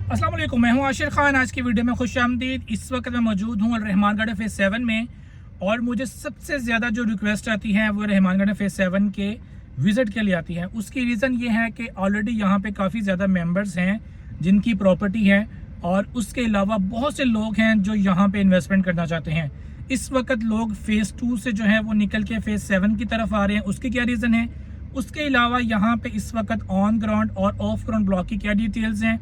अस्सलाम वालेकुम, मैं हूं आशिर खान। आज की वीडियो में खुश आमदीद। इस वक्त मैं मौजूद हूं रहमान गार्डन फेज़ 7 में और मुझे सबसे ज़्यादा जो रिक्वेस्ट आती है वो रहमान गार्डन फेज़ 7 के विज़िट के लिए आती है। उसकी रीज़न ये है कि ऑलरेडी यहाँ पे काफ़ी ज़्यादा मेंबर्स हैं जिनकी प्रॉपर्टी है और उसके अलावा बहुत से लोग हैं जो यहाँ पे इन्वेस्टमेंट करना चाहते हैं। इस वक्त लोग फेज़ 2 से जो है वो निकल के फेज़ 7 की तरफ आ रहे हैं। उसकी क्या रीज़न है? उसके अलावा यहाँ पे इस वक्त ऑन ग्राउंड और ऑफ ग्राउंड ब्लॉक की क्या डिटेल्स हैं,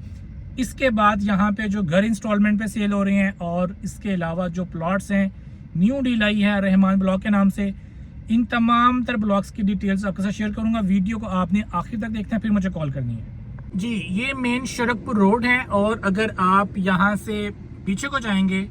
इसके बाद यहाँ पे जो घर इंस्टॉलमेंट पे सेल हो रहे हैं और इसके अलावा जो प्लॉट्स हैं, न्यू डील आई है रहमान ब्लॉक के नाम से, इन तमाम तर ब्लॉक्स की डिटेल्स आपके साथ शेयर करूँगा। वीडियो को आपने आखिर तक देखना है, फिर मुझे कॉल करनी है जी। ये मेन शरकपुर रोड है और अगर आप यहाँ से पीछे को जाएंगे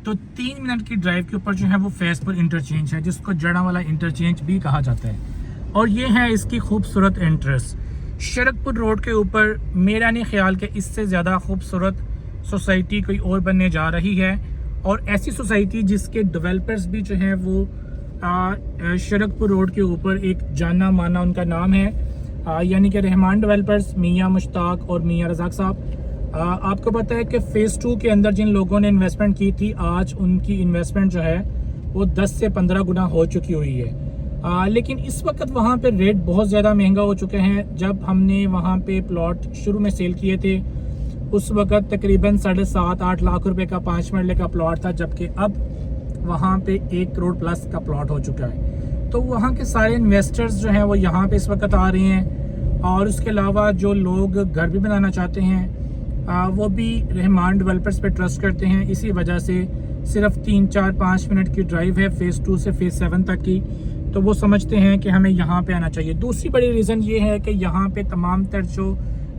तो 3 मिनट की ड्राइव के ऊपर जो है वो फैजपुर इंटरचेंज है, जिसको जड़ावाला इंटरचेंज भी कहा जाता है। और ये है इसकी खूबसूरत एंट्रेंस शरकपुर रोड के ऊपर। मेरा नहीं ख्याल कि इससे ज़्यादा खूबसूरत सोसाइटी कोई और बनने जा रही है, और ऐसी सोसाइटी जिसके डेवलपर्स भी जो हैं वो शरकपुर रोड के ऊपर एक जाना माना उनका नाम है, यानी कि रहमान डेवलपर्स, मियाँ मुश्ताक और मियाँ रज़ाक साहब। आपको पता है कि फ़ेज़ 2 के अंदर जिन लोगों ने इन्वेस्टमेंट की थी, आज उनकी इन्वेस्टमेंट जो है वो 10 से 15 गुना हो चुकी हुई है। लेकिन इस वक्त वहाँ पे रेट बहुत ज़्यादा महंगा हो चुके हैं। जब हमने वहाँ पे प्लॉट शुरू में सेल किए थे उस वक्त तकरीबन 7.5-8 लाख रुपए का 5 मरले का प्लॉट था, जबकि अब वहाँ पे 1 करोड़ प्लस का प्लॉट हो चुका है। तो वहाँ के सारे इन्वेस्टर्स जो हैं वो यहाँ पे इस वक्त आ रहे हैं, और उसके अलावा जो लोग घर भी बनाना चाहते हैं वो भी रहमान डेवलपर्स पे ट्रस्ट करते हैं। इसी वजह से सिर्फ 3-4-5 मिनट की ड्राइव है फ़ेज़ 2 से फ़ेज़ 7 तक की, तो वो समझते हैं कि हमें यहाँ पे आना चाहिए। दूसरी बड़ी रीज़न ये है कि यहाँ पे तमाम तर जो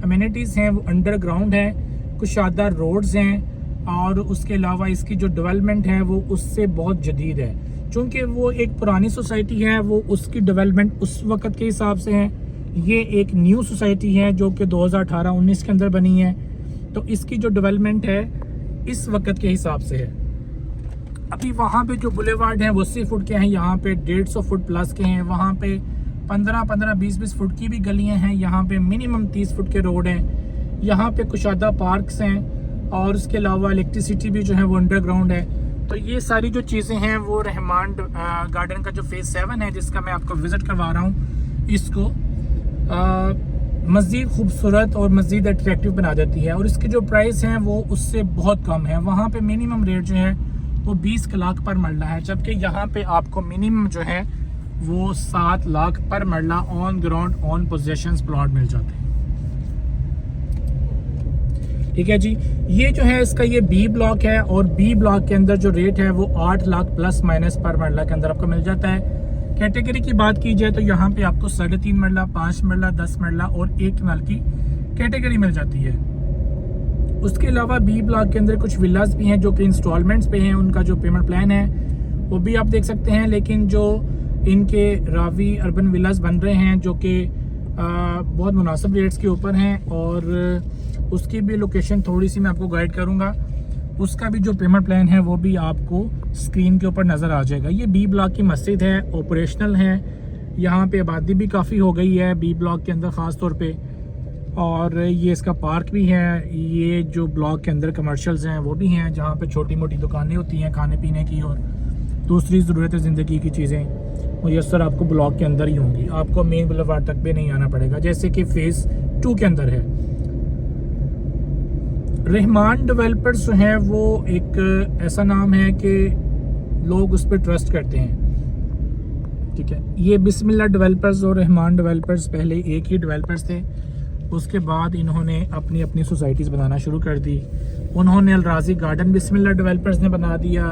अमेनिटीज़ हैं वो अंडरग्राउंड हैं, कुशादा रोड्स हैं, और उसके अलावा इसकी जो डेवलपमेंट है वो उससे बहुत जदीद है। चूँकि वो एक पुरानी सोसाइटी है, वो उसकी डेवलपमेंट उस वक़्त के हिसाब से है। ये एक न्यू सोसाइटी है जो कि 2018-19 के अंदर बनी है, तो इसकी जो डेवलपमेंट है इस वक्त के हिसाब से है। अभी वहाँ पे जो बुलेवार्ड हैं वो 80 फुट के हैं, यहाँ पे 150 फुट प्लस के हैं। वहाँ पे 15-15, 20-20 फुट की भी गलियाँ हैं। यहाँ पे मिनिमम 30 फुट के रोड हैं। यहाँ पे कुशादा पार्क्स हैं, और उसके अलावा इलेक्ट्रिसिटी भी जो है वो अंडरग्राउंड है। तो ये सारी जो चीज़ें हैं वो रहमान गार्डन का जो फ़ेज़ 7 है, जिसका मैं आपको विज़िट करवा रहा हूँ, इसको मज़ीद खूबसूरत और मज़ीद अट्रैक्टिव बना देती है। और इसके जो प्राइस हैं वो उससे बहुत कम है। वहाँ पे मिनिमम रेट जो है वो 20 लाख पर मरला है, जबकि यहाँ पे आपको मिनिमम जो है वो 7 लाख पर marla on ground on possessions plot मिल जाते हैं। ठीक है जी। ये जो है इसका ये बी ब्लॉक है, और बी ब्लॉक के अंदर जो रेट है वो 8 लाख प्लस माइनस पर मरला के अंदर आपको मिल जाता है। कैटेगरी की बात की जाए तो यहाँ पे आपको 3.5 मरला, 5 मरला, 10 मरला और 1 कनाल की कैटेगरी मिल जाती है। उसके अलावा बी ब्लॉक के अंदर कुछ विलास भी हैं जो कि इंस्टॉलमेंट्स पे हैं। उनका जो पेमेंट प्लान है वो भी आप देख सकते हैं, लेकिन जो इनके रावी अर्बन विलास बन रहे हैं जो कि बहुत मुनासिब रेट्स के ऊपर हैं, और उसकी भी लोकेशन थोड़ी सी मैं आपको गाइड करूंगा। उसका भी जो पेमेंट प्लान है वो भी आपको स्क्रीन के ऊपर नज़र आ जाएगा। ये बी ब्लॉक की मस्जिद है, ऑपरेशनल है। यहाँ पे आबादी भी काफ़ी हो गई है बी ब्लॉक के अंदर ख़ास तौर पे, और ये इसका पार्क भी है। ये जो ब्लॉक के अंदर कमर्शियल्स हैं वो भी हैं, जहाँ पे छोटी मोटी दुकानें होती हैं खाने पीने की और दूसरी ज़रूरत ज़िंदगी की चीज़ें मुयसर आपको ब्लॉक के अंदर ही होंगी। आपको मेन बुलेवार्ड तक भी नहीं आना पड़ेगा, जैसे कि फ़ेज़ 2 के अंदर है। रहमान डेवलपर्स जो हैं वो एक ऐसा नाम है कि लोग उस पर ट्रस्ट करते हैं। ठीक है। ये बिस्मिल्लाह डेवलपर्स और रहमान डेवलपर्स पहले एक ही डेवलपर्स थे, उसके बाद इन्होंने अपनी अपनी सोसाइटीज़ बनाना शुरू कर दी। उन्होंने अलराजी गार्डन बिस्मिल्लाह डेवलपर्स ने बना दिया,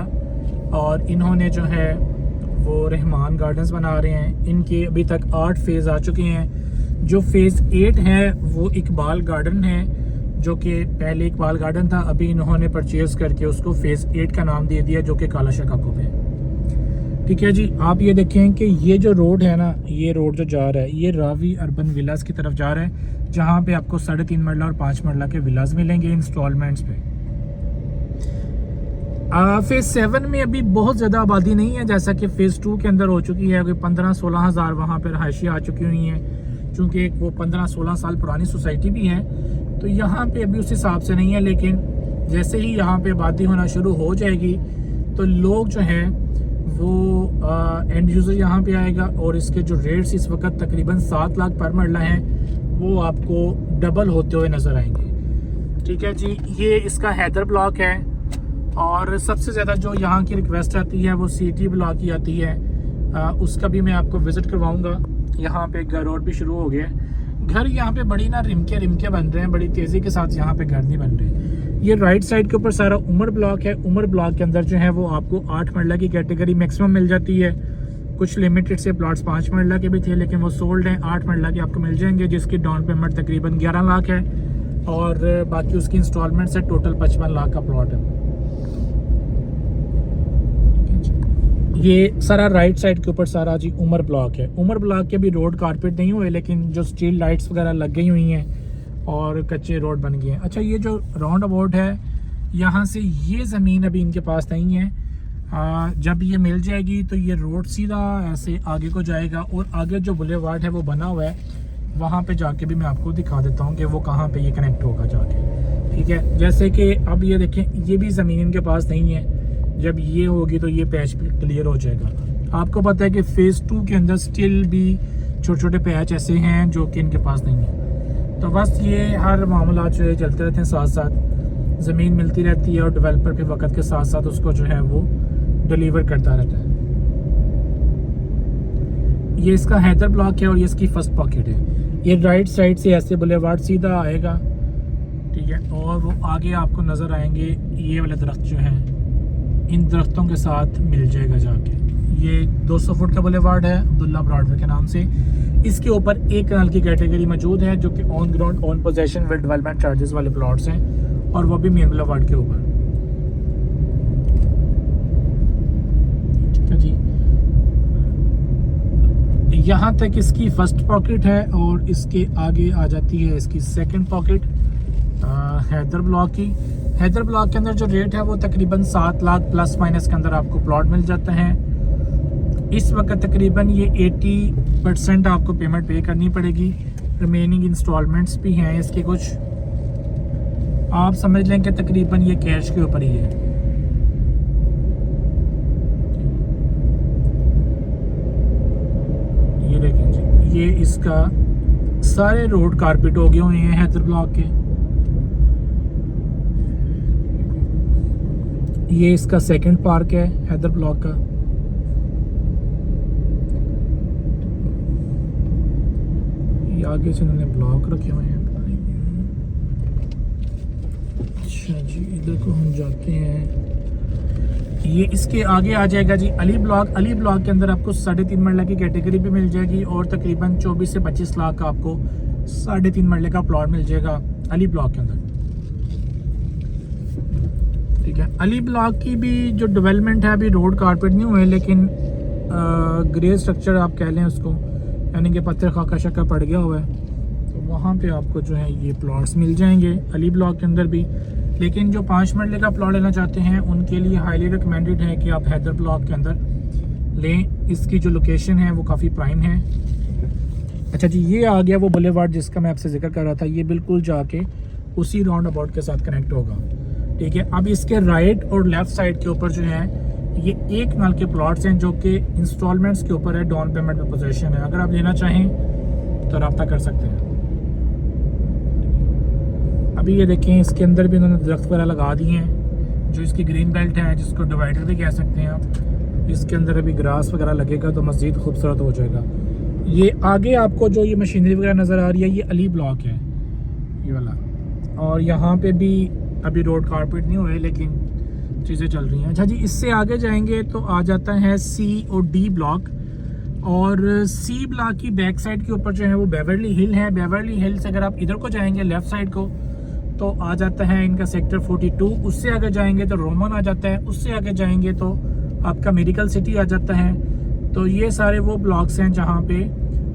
और इन्होंने जो है वो रहमान गार्डन्स बना रहे हैं। इनके अभी तक 8 फेज़ आ चुके हैं। जो फ़ेज़ 8 है वो इकबाल गार्डन है, जो कि पहले इकबाल गार्डन था, अभी इन्होंने परचेज़ करके उसको फ़ेज़ 8 का नाम दे दिया, जो कि काला शकाकोब है। ठीक है जी। आप ये देखें कि ये जो रोड है ना, ये रोड जो जा रहा है ये रावी अर्बन विलास की तरफ जा रहा है, जहाँ पे आपको 3.5 मरला और 5 मरला के विलास मिलेंगे इंस्टॉलमेंट्स पे। फ़ेज़ 7 में अभी बहुत ज़्यादा आबादी नहीं है, जैसा कि फ़ेज़ 2 के अंदर हो चुकी है। कोई 15-16 हज़ार वहाँ पर रहायशी आ चुकी हुई हैं, चूँकि वो 15-16 साल पुरानी सोसाइटी भी है। तो यहाँ पे अभी उस हिसाब से नहीं है, लेकिन जैसे ही यहाँ पे आबादी होना शुरू हो जाएगी तो लोग जो हैं वो एंड यूज़र यहाँ पे आएगा और इसके जो रेट्स इस वक्त तकरीबन 7 लाख पर मरला हैं वो आपको डबल होते हुए नज़र आएंगे। ठीक है जी, ये इसका हैदर ब्लॉक है और सबसे ज़्यादा जो यहाँ की रिक्वेस्ट आती है वो सिटी ब्लॉक की आती है। उसका भी मैं आपको विज़िट करवाऊँगा। यहाँ पे घर और भी शुरू हो गया है। घर यहाँ पे बड़ी ना रिमके बन रहे हैं, बड़ी तेज़ी के साथ यहाँ पे घर नहीं बन रहे। ये राइट साइड के ऊपर सारा उमर ब्लॉक है। उमर ब्लॉक के अंदर जो है वो आपको 8 मरला की कैटेगरी मैक्सिमम मिल जाती है। कुछ लिमिटेड से प्लॉट्स 5 मरला के भी थे लेकिन वो सोल्ड हैं। 8 मरला के आपको मिल जाएंगे जिसकी डाउन पेमेंट तकरीबन 11 लाख है और बाकी उसकी इंस्टॉलमेंट से टोटल 55 लाख का प्लॉट है। ये सारा राइट साइड के ऊपर सारा जी उमर ब्लॉक है। उमर ब्लॉक के भी रोड कारपेट नहीं हुए लेकिन जो स्ट्रीट लाइट्स वगैरह लग गई हुई हैं और कच्चे रोड बन गए हैं। अच्छा, ये जो राउंड अबाउट है यहाँ से ये ज़मीन अभी इनके पास नहीं है। जब ये मिल जाएगी तो ये रोड सीधा ऐसे आगे को जाएगा और आगे जो बुलेवार्ड है वो बना हुआ है, वहाँ पे जाके भी मैं आपको दिखा देता हूँ कि वो कहाँ पे ये कनेक्ट होगा जाके। ठीक है, जैसे कि अब ये देखें, ये भी ज़मीन इनके पास नहीं है। जब ये होगी तो ये पैच क्लियर हो जाएगा। आपको पता है कि फ़ेज़ 2 के अंदर स्टिल भी छोटे छोटे पैच ऐसे हैं जो कि इनके पास नहीं है। तो बस ये हर मामला जो है चलते रहते हैं, साथ साथ ज़मीन मिलती रहती है और डेवलपर भी वक्त के साथ साथ उसको जो है वो डिलीवर करता रहता है। ये इसका हैदर ब्लॉक है और ये इसकी फर्स्ट पॉकेट है। ये राइट साइड से ऐसे बुलेवार्ड सीधा आएगा। ठीक है, और वो आगे आपको नज़र आएंगे ये वाले दरख्त जो हैं, इन दरख्तों के साथ मिल जाएगा जाके। ये 200 फुट का बुलेवार्ड है अब्दुल्ला ब्रॉडवे के नाम से। इसके ऊपर एक कनाल की कैटेगरी मौजूद है जो कि on ground on possession with development charges वाले प्लॉट्स हैं और वो भी मेन बुलेवार्ड के ऊपर। ठीक है जी, यहाँ तक इसकी फर्स्ट पॉकेट है और इसके आगे आ जाती है इसकी सेकंड पॉकेट हैदर ब्लॉक की। हैदर ब्लॉक के अंदर जो रेट है वो तकरीबन 7 लाख प्लस माइनस के अंदर आपको प्लॉट मिल जाता है। इस वक्त तकरीबन ये 80% आपको पेमेंट पे करनी पड़ेगी। रिमेनिंग इंस्टॉलमेंट्स भी हैं इसके कुछ, आप समझ लें कि तकरीबन ये कैश के ऊपर ही है। ये देखें जी, ये इसका सारे रोड कारपेट हो गए हुए हैं हैदर ब्लॉक के। ये इसका सेकंड पार्क है हैदर ब्लॉक का। ये आगे से उन्होंने ब्लॉक रखे हुए हैं। अच्छा जी, इधर को हम जाते हैं। ये इसके आगे आ जाएगा जी अली ब्लॉक। अली ब्लॉक के अंदर आपको 3.5 मरला की कैटेगरी भी मिल जाएगी और तकरीबन 24 से 25 लाख का आपको 3.5 मरले का प्लॉट मिल जाएगा अली ब्लॉक के अंदर। ठीक है, अली ब्लॉक की भी जो डेवलपमेंट है अभी रोड कारपेट नहीं हुए लेकिन ग्रे स्ट्रक्चर आप कह लें उसको, यानी कि पत्थर खाका शक्का पड़ गया हुआ है। तो वहाँ पे आपको जो है ये प्लॉट्स मिल जाएंगे अली ब्लॉक के अंदर भी। लेकिन जो 5 मरले का प्लॉट लेना चाहते हैं उनके लिए हाईली रिकमेंडेड है कि आप हैदर ब्लॉक के अंदर लें। इसकी जो लोकेशन है वो काफ़ी प्राइम है। अच्छा जी, ये आ गया वो बुलेवार्ड जिसका मैं आपसे जिक्र कर रहा था। ये बिल्कुल जाके उसी राउंड अबाउट के साथ कनेक्ट होगा। ठीक है, अब इसके राइट और लेफ्ट साइड के ऊपर जो है ये एक नाल के प्लॉट्स हैं जो कि इंस्टॉलमेंट्स के ऊपर है, डाउन पेमेंट में पोजीशन है। अगर आप लेना चाहें तो रब्ता कर सकते हैं। अभी ये देखें, इसके अंदर भी उन्होंने दरख्त वगैरह लगा दिए हैं जो इसकी ग्रीन बेल्ट है, जिसको डिवाइडर भी कह सकते हैं आप। इसके अंदर अभी ग्रास वगैरह लगेगा तो मज़ीद खूबसूरत हो जाएगा। ये आगे आपको जो ये मशीनरी वगैरह नज़र आ रही है ये अली ब्लॉक है ये वाला, और यहाँ पे भी अभी रोड कारपेट नहीं हुए लेकिन चीज़ें चल रही हैं। अच्छा जी, इससे आगे जाएंगे तो आ जाता है सी और डी ब्लॉक। और सी ब्लॉक की बैक साइड के ऊपर जो है वो बेवरली हिल है। बेवरली हिल से अगर आप इधर को जाएंगे लेफ़्ट साइड को तो आ जाता है इनका सेक्टर 42। उससे आगे जाएंगे तो रोमन आ जाता है। उससे आगे जाएंगे तो आपका मेडिकल सिटी आ जाता है। तो ये सारे वो ब्लॉक्स हैं जहाँ पे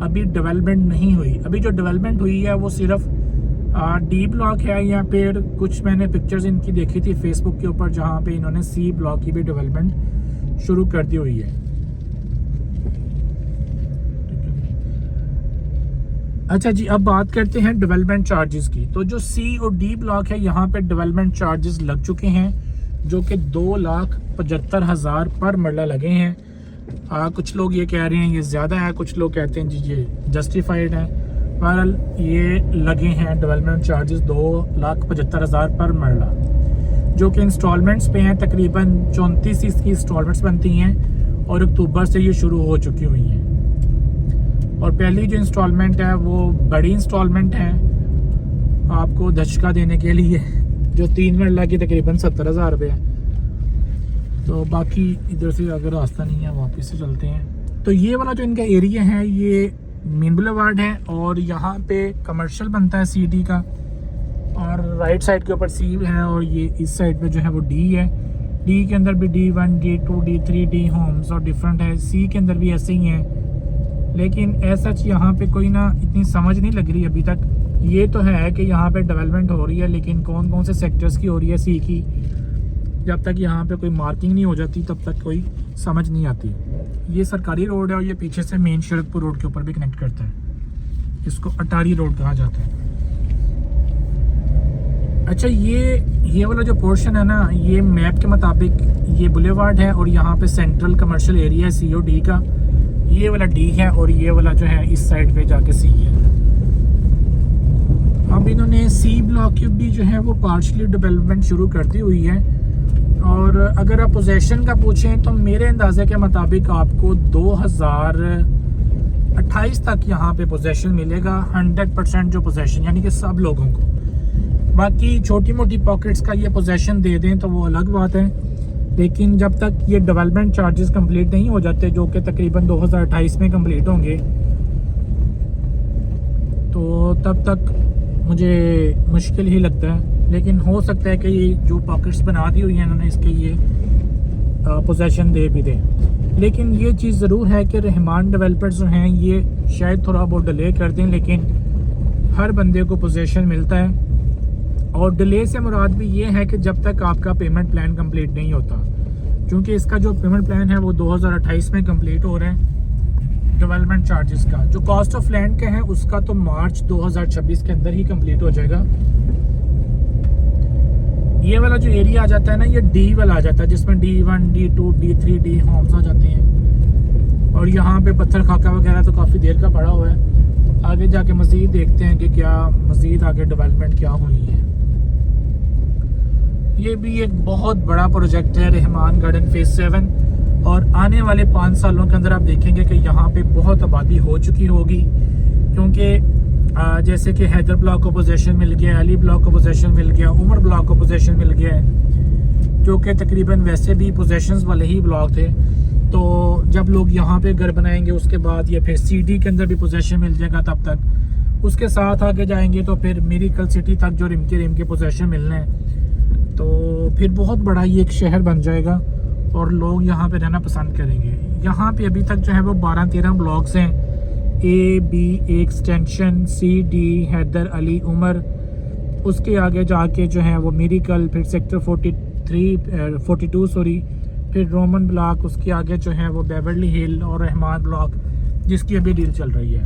अभी डेवलपमेंट नहीं हुई। अभी जो डेवलपमेंट हुई है वो सिर्फ डी ब्लॉक है, या फिर कुछ मैंने पिक्चर्स इनकी देखी थी फेसबुक के ऊपर जहाँ पे इन्होंने सी ब्लॉक की भी डेवलपमेंट शुरू कर दी हुई है। अच्छा जी, अब बात करते हैं डेवलपमेंट चार्जेस की। तो जो सी और डी ब्लॉक है यहाँ पे डेवलपमेंट चार्जेस लग चुके हैं जो कि 2,75,000 पर मरला लगे हैं। कुछ लोग ये कह रहे हैं ये ज़्यादा है, कुछ लोग कहते हैं जी ये जस्टिफाइड है। बहरहाल ये लगे हैं डेवलपमेंट चार्जेस 2,75,000 पर मरला, जो कि इंस्टॉलमेंट्स पे हैं। तकरीबन 34 इसकी इंस्टॉलमेंट्स बनती हैं और अक्टूबर से ये शुरू हो चुकी हुई हैं। और पहली जो इंस्टॉलमेंट है वो बड़ी इंस्टॉलमेंट है आपको धचका देने के लिए, जो 3 मरला की तकरीबन 70,000 रुपये है। तो बाकी इधर से अगर रास्ता नहीं है वापस से चलते हैं। तो ये वाला जो इनका एरिया है ये मेन बुलेवार्ड है और यहाँ पे कमर्शियल बनता है CD का, और राइट साइड के ऊपर C है और ये इस साइड पे जो है वो D है। D के अंदर भी D1, D2, D3, D homes और डिफरेंट है। C के अंदर भी ऐसे ही हैं, लेकिन ऐसा यहाँ पे कोई ना इतनी समझ नहीं लग रही अभी तक। ये तो है कि यहाँ पे डेवलपमेंट हो रही है, लेकिन कौन कौन से सेक्टर्स की हो रही है C की, जब तक यहाँ पे कोई मार्किंग नहीं हो जाती तब तक कोई समझ नहीं आती। ये सरकारी रोड है और ये पीछे से मेन शिरकपुर रोड के ऊपर भी कनेक्ट करता है। इसको अटारी रोड कहा जाता है। अच्छा, ये वाला जो पोर्शन है ना, ये मैप के मुताबिक ये बुलेवार्ड है और यहाँ पे सेंट्रल कमर्शियल एरिया है COD का। ये वाला D है और ये वाला जो है इस साइड पे जाके C है। अब इन्होंने C ब्लॉक की भी जो है वो पार्शली डेवलपमेंट शुरू कर दी हुई है। और अगर आप पोजेशन का पूछें तो मेरे अंदाजे के मुताबिक आपको 2028 तक यहाँ पे पोजेशन मिलेगा, 100% जो पोजेशन, यानी कि सब लोगों को। बाकी छोटी मोटी पॉकेट्स का ये पोजेशन दे दें तो वो अलग बात है, लेकिन जब तक ये डेवलपमेंट चार्जेस कंप्लीट नहीं हो जाते, जो कि तकरीबन 2028 में कंप्लीट होंगे, तो तब तक मुझे मुश्किल ही लगता है। लेकिन हो सकता है कि ये जो पॉकेट्स बना दी हुई हैं इन्होंने, इसके ये पोजेशन दे भी दें। लेकिन ये चीज़ ज़रूर है कि रहमान डेवलपर्स जो हैं ये शायद थोड़ा बहुत डिले कर दें, लेकिन हर बंदे को पोजेशन मिलता है। और डिले से मुराद भी ये है कि जब तक आपका पेमेंट प्लान कंप्लीट नहीं होता, क्योंकि इसका जो पेमेंट प्लान है वो 2028 में कंप्लीट हो रहा है। डेवलपमेंट चार्जेस का जो कॉस्ट ऑफ लैंड का है उसका तो मार्च 2026 के अंदर ही कंप्लीट हो जाएगा। ये वाला जो एरिया आ जाता है ना, ये D वाला आ जाता है, जिसमें D1, D2, D3, D Holmes आ जाते हैं। और यहाँ पे पत्थर खाका वगैरह तो काफ़ी देर का पड़ा हुआ है। आगे जाके मज़ीद देखते हैं कि क्या मज़ीद आगे डेवलपमेंट क्या हुई है। ये भी एक बहुत बड़ा प्रोजेक्ट है रहमान गार्डन फेज 7, और आने वाले 5 सालों के अंदर आप देखेंगे कि यहाँ पे बहुत आबादी हो चुकी होगी, क्योंकि जैसे कि हैदर ब्लॉक को पोजेशन मिल गया, अली ब्लॉक को पोजेशन मिल गया, उमर ब्लॉक को पोजेशन मिल गया है, जो कि तकरीबन वैसे भी पोजेशंस वाले ही ब्लॉक थे। तो जब लोग यहाँ पे घर बनाएंगे उसके बाद या फिर CD के अंदर भी पोजेशन मिल जाएगा, तब तक उसके साथ आगे जाएंगे तो फिर मिरेकल सिटी तक जो रिम के पोजेशन मिलने हैं, तो फिर बहुत बड़ा ये एक शहर बन जाएगा और लोग यहाँ पे रहना पसंद करेंगे। यहाँ पे अभी तक जो है वो 12-13 ब्लॉक्स हैं, A, B extension, C, D, Haidar, Ali, Umar. उसके आगे जाके जो है वो मिरेकल, फिर सेक्टर 42 फिर रोमन ब्लॉक, उसके आगे जो है वो बेवर्ली हिल और रहमान ब्लॉक, जिसकी अभी डील चल रही है।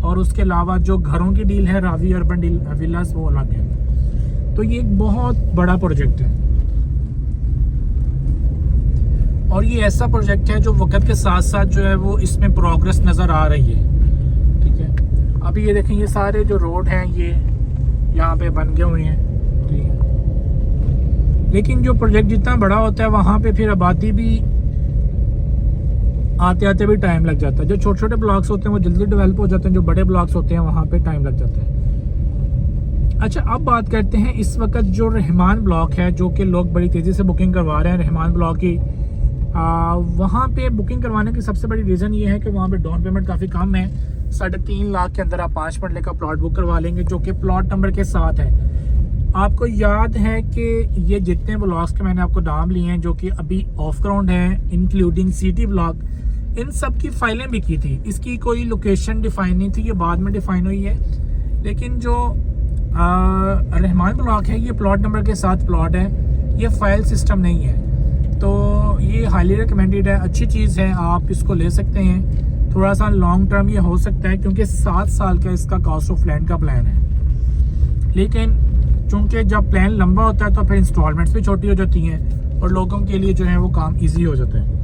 और उसके अलावा जो घरों की डील है, रावी अर्बन डील विलास, वो अलग है। तो ये एक बहुत बड़ा प्रोजेक्ट है और ये ऐसा प्रोजेक्ट है जो वक्त के साथ साथ जो है वो इसमें प्रोग्रेस नज़र आ रही है। ठीक है, अभी ये देखें, ये सारे जो रोड हैं ये यहाँ पे बन गए हुए हैं। ठीक है, लेकिन जो प्रोजेक्ट जितना बड़ा होता है वहाँ पे फिर आबादी भी आते आते भी टाइम लग जाता है। जो छोटे छोटे ब्लॉक्स होते हैं वो जल्दी डेवलप हो जाते हैं, जो बड़े ब्लॉक्स होते हैं वहाँ पे टाइम लग जाता है। अच्छा, अब बात करते हैं इस वक्त जो रहमान ब्लॉक है, जो कि लोग बड़ी तेज़ी से बुकिंग करवा रहे हैं रहमान ब्लॉक की। वहाँ पे बुकिंग करवाने की सबसे बड़ी रीज़न ये है कि वहाँ पे डाउन पेमेंट काफ़ी कम है। 3.5 लाख के अंदर आप 5 मरले का प्लॉट बुक करवा लेंगे, जो कि प्लॉट नंबर के साथ है। आपको याद है कि ये जितने ब्लॉक्स के मैंने आपको नाम लिए हैं जो कि अभी ऑफ ग्राउंड हैं, इंक्लूडिंग सिटी ब्लॉक, इन सब की फाइलें भी की थी। इसकी कोई लोकेशन डिफाइन नहीं थी, ये बाद में डिफाइन हुई है। लेकिन जो रहमान ब्लॉक है ये प्लॉट नंबर के साथ प्लॉट है, ये फाइल सिस्टम नहीं है। तो ये हाईली रिकमेंडेड है, अच्छी चीज़ है, आप इसको ले सकते हैं। थोड़ा सा लॉन्ग टर्म ये हो सकता है क्योंकि 7 साल का इसका कॉस्ट ऑफ लैंड का प्लान है, लेकिन चूँकि जब प्लान लंबा होता है तो फिर इंस्टॉलमेंट्स भी छोटी हो जाती हैं और लोगों के लिए जो है वो काम ईजी हो जाता है।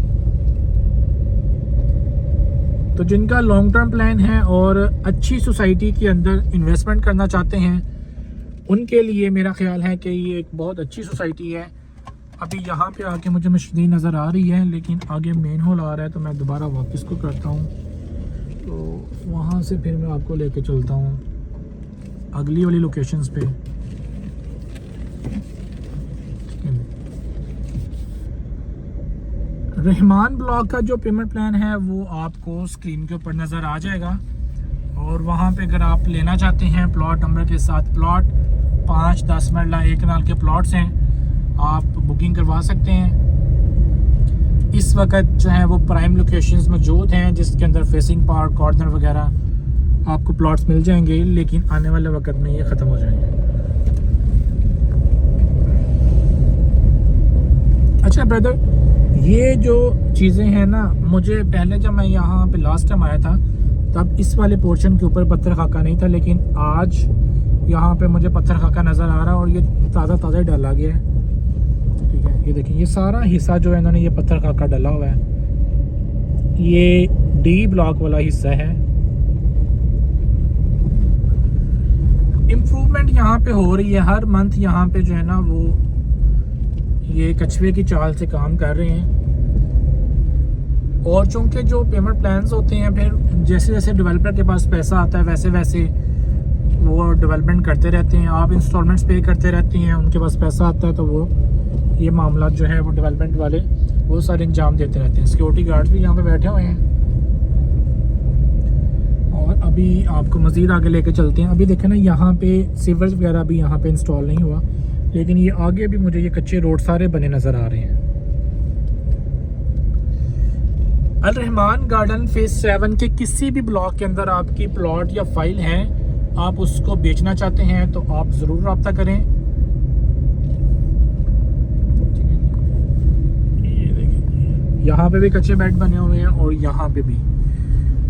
तो जिनका लॉन्ग टर्म प्लान है और अच्छी सोसाइटी के अंदर इन्वेस्टमेंट करना चाहते हैं उनके लिए मेरा ख्याल है कि ये एक बहुत अच्छी सोसाइटी है। अभी यहाँ पे आके मुझे मशीनरी नज़र आ रही है, लेकिन आगे मेन हॉल आ रहा है तो मैं दोबारा वापस को करता हूँ, तो वहाँ से फिर मैं आपको लेके चलता हूँ अगली वाली लोकेशंस पे। रहमान ब्लॉक का जो पेमेंट प्लान है वो आपको स्क्रीन के ऊपर नज़र आ जाएगा, और वहाँ पे अगर आप लेना चाहते हैं प्लॉट नंबर के साथ प्लॉट 5, 10 मरला 1 कनाल के प्लॉट्स हैं, आप बुकिंग करवा सकते हैं। इस वक्त जो है वो प्राइम लोकेशंस मौजूद हैं जिसके अंदर फेसिंग पार्क, कॉर्नर वगैरह आपको प्लॉट्स मिल जाएंगे, लेकिन आने वाले वक्त में ये ख़त्म हो जाएंगे। अच्छा ब्रदर, ये जो चीज़ें हैं ना, मुझे पहले जब मैं यहाँ पे लास्ट टाइम आया था तब इस वाले पोर्शन के ऊपर पत्थर खाका नहीं था, लेकिन आज यहाँ पे मुझे पत्थर खाका नज़र आ रहा है और ये ताज़ा डाला गया है। ठीक है, ये देखिए, ये सारा हिस्सा जो है इन्होंने ये पत्थर खाका डाला हुआ है। ये डी ब्लॉक वाला हिस्सा है। इम्प्रूवमेंट यहाँ पे हो रही है हर मंथ। यहाँ पे जो है ना वो ये कछुए की चाल से काम कर रहे हैं, और चूँकि जो पेमेंट प्लान्स होते हैं फिर जैसे जैसे डेवलपर के पास पैसा आता है वैसे वैसे वो डेवलपमेंट करते रहते हैं। आप इंस्टॉलमेंट्स पे करते रहते हैं, उनके पास पैसा आता है तो वो ये मामला जो है वो डेवलपमेंट वाले वो सारे इंजाम देते रहते हैं। सिक्योरिटी गार्ड्स भी यहाँ पे बैठे हुए हैं। और अभी आपको मज़ीद आगे लेके चलते हैं। अभी देखें ना, यहाँ पे सीवर्स वगैरह भी यहाँ पे इंस्टॉल नहीं हुआ, लेकिन ये आगे भी मुझे ये कच्चे रोड सारे बने नज़र आ रहे हैं। अल रहमान गार्डन फेज 7 के किसी भी ब्लॉक के अंदर आपकी प्लॉट या फाइल है, आप उसको बेचना चाहते हैं तो आप ज़रूर रब्ता करें। ये देखिए, यहाँ पे भी कच्चे बेड बने हुए हैं और यहाँ पे भी।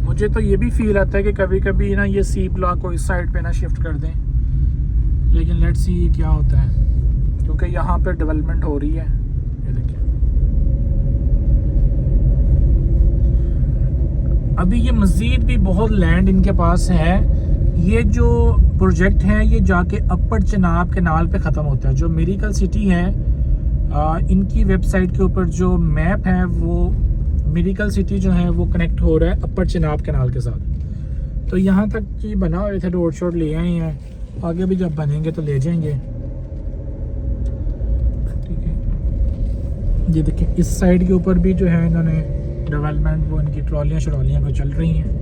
मुझे तो ये भी फील आता है कि कभी कभी ना ये सी ब्लॉक को इस साइड पे ना शिफ्ट कर दें, लेकिन लेट्स सी क्या होता है, क्योंकि यहाँ पे डेवलपमेंट हो रही है। ये देखिए, अभी ये मज़ीद भी बहुत लैंड इनके पास है। ये जो प्रोजेक्ट है ये जाके अपर चिनाब कैनाल पे ख़त्म होता है। जो मिरेकल सिटी है, इनकी वेबसाइट के ऊपर जो मैप है वो मिरेकल सिटी जो है वो कनेक्ट हो रहा है अपर चिनाब कैनाल के साथ। तो यहाँ तक की बना हुए थे, रोड शोड ले आए हैं, आगे भी जब बनेंगे तो ले जाएंगे। ठीक है, ये देखिए, इस साइड के ऊपर भी जो है इन्होंने डेवलपमेंट, वो इनकी ट्रॉलियाँ को चल रही हैं।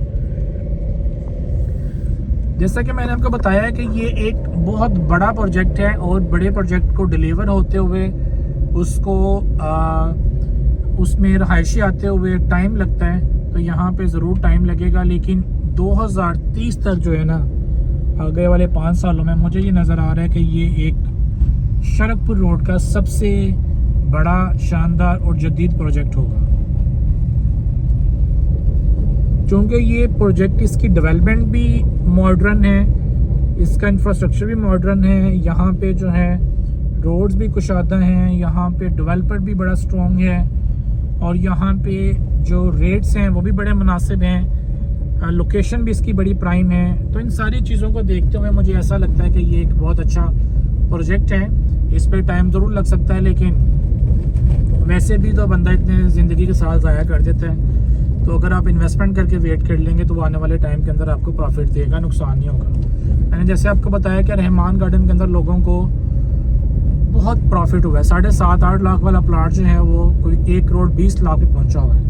जैसा कि मैंने आपको बताया है कि ये एक बहुत बड़ा प्रोजेक्ट है और बड़े प्रोजेक्ट को डिलीवर होते हुए उसको उसमें रहायशी आते हुए टाइम लगता है, तो यहाँ पे ज़रूर टाइम लगेगा। लेकिन 2030 तक जो है ना, आगे वाले 5 सालों में मुझे ये नज़र आ रहा है कि ये एक शरकपुर रोड का सबसे बड़ा, शानदार और जदीद प्रोजेक्ट होगा। क्योंकि ये प्रोजेक्ट, इसकी डेवलपमेंट भी मॉडर्न है, इसका इंफ्रास्ट्रक्चर भी मॉडर्न है, यहाँ पे जो है रोड्स भी कुशादा हैं, यहाँ पे डेवलपर भी बड़ा स्ट्रॉन्ग है, और यहाँ पे जो रेट्स हैं वो भी बड़े मुनासिब हैं, लोकेशन भी इसकी बड़ी प्राइम है। तो इन सारी चीज़ों को देखते हुए मुझे ऐसा लगता है कि ये एक बहुत अच्छा प्रोजेक्ट है। इस पर टाइम ज़रूर लग सकता है, लेकिन वैसे भी तो बंदा इतने ज़िंदगी के साथ ज़ाया कर देता है। तो अगर आप इन्वेस्टमेंट करके वेट कर लेंगे तो वो आने वाले टाइम के अंदर आपको प्रॉफिट देगा, नुकसान नहीं होगा। मैंने जैसे आपको बताया कि रहमान गार्डन के अंदर लोगों को बहुत प्रॉफिट हुआ है। 7.5-8 लाख वाला प्लाट जो है वो कोई 1 करोड़ 20 लाख पे पहुंचा हुआ है,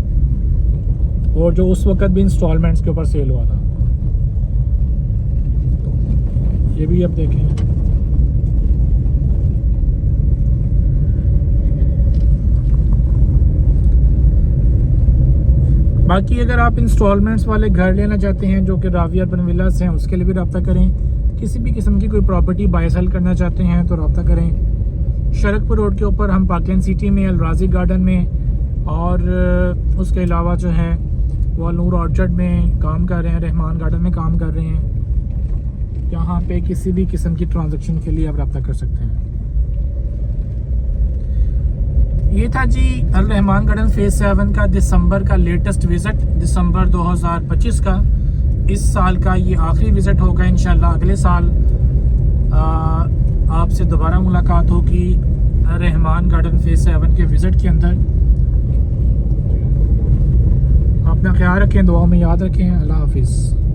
और जो उस वक्त भी इंस्टॉलमेंट्स के ऊपर सेल हुआ था। ये भी अब देखें, बाकी अगर आप इंस्टॉलमेंट्स वाले घर लेना चाहते हैं जो कि राविया अर्बन विलास हैं, उसके लिए भी रब्ता करें। किसी भी किस्म की कोई प्रॉपर्टी बाय सेल करना चाहते हैं तो रब्ता करें। शरकपुर रोड के ऊपर हम पाकिस्तान सिटी में, अल राजी गार्डन में, और उसके अलावा जो है वो नूर ऑर्चर्ड में काम कर रहे हैं, रहमान गार्डन में काम कर रहे हैं। यहाँ पे किसी भी किस्म की ट्रांजैक्शन के लिए आप रब्ता कर सकते हैं। ये था जी अल रहमान गार्डन फेज़ 7 का दिसंबर का लेटेस्ट विज़िट, दिसंबर 2025 का। इस साल का ये आखिरी विज़िट होगा। इंशाल्लाह अगले साल आपसे दोबारा मुलाकात होगी रहमान गार्डन फेज़ 7 के विज़िट के अंदर। अपना ख्याल रखें, दुआओं में याद रखें। अल्लाह हाफिज़।